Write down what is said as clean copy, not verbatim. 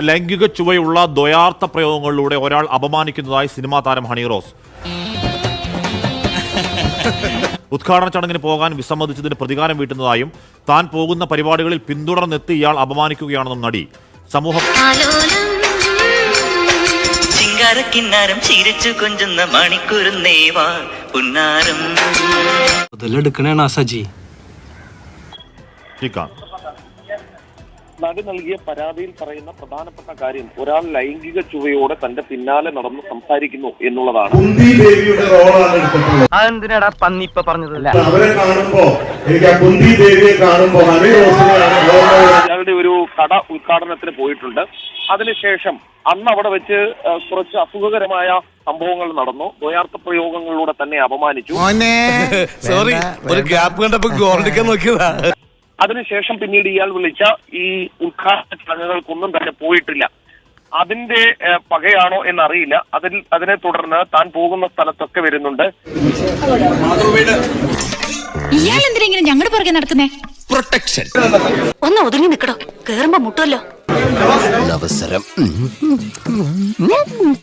ലൈംഗിക ചുവയുള്ള ദ്വയാർത്ഥ പ്രയോഗങ്ങളിലൂടെ ഒരാൾ അപമാനിക്കുന്നതായി സിനിമാ താരം ഹണി റോസ്. ഉദ്ഘാടന ചടങ്ങിന് പോകാൻ വിസമ്മതിച്ചതിന് പ്രതികാരം വീട്ടുന്നതായും താൻ പോകുന്ന പരിപാടികളിൽ പിന്തുടർന്നെത്തി ഇയാൾ അപമാനിക്കുകയാണെന്നും നടി സമൂഹ നടി നൽകിയ പരാതിയിൽ പറയുന്ന പ്രധാനപ്പെട്ട കാര്യം ഒരാൾ ലൈംഗിക ചുവയോടെ തന്റെ പിന്നാലെ നടന്ന് സംസാരിക്കുന്നു എന്നുള്ളതാണ്. അതെന്തിനാടാ പന്നി ഇപ്പൊ പറഞ്ഞതല്ല. അവരെ കാണുമ്പോ എനിക്ക് ആ കുന്തി ദേവിയെ കാണുമ്പോ അയാളുടെ ഒരു കട ഉദ്ഘാടനത്തിന് പോയിട്ടുണ്ട്. അതിനുശേഷം അന്ന് അവിടെ വെച്ച് കുറച്ച് അസുഖകരമായ സംഭവങ്ങൾ നടന്നു. ദ്വയാർത്ഥ പ്രയോഗങ്ങളിലൂടെ തന്നെ അപമാനിച്ചു. സോറി, ഒരു ഗ്യാപ്പ് കണ്ടപ്പോ ഗോൾഡിക്കാൻ നോക്കിയതാ. അതിനുശേഷം പിന്നീട് ഇയാൾ വിളിച്ച ഈ ഉദ്ഘാടന ചടങ്ങുകൾക്കൊന്നും തന്നെ പോയിട്ടില്ല. അതിന്റെ പകയാണോ എന്നറിയില്ല. അതിനെ തുടർന്ന് താൻ പോകുന്ന സ്ഥലത്തൊക്കെ വരുന്നുണ്ട്. ഇയാൾ എന്തിനാ ഇങ്ങനെ ഞങ്ങളുടെ പുറകെ നടക്കുന്നേ? പ്രൊട്ടക്ഷൻ. ഒന്ന് ഒതുങ്ങി നിക്കടോ, കേറുമ്പോ മുട്ടുമല്ലോ. അവസരം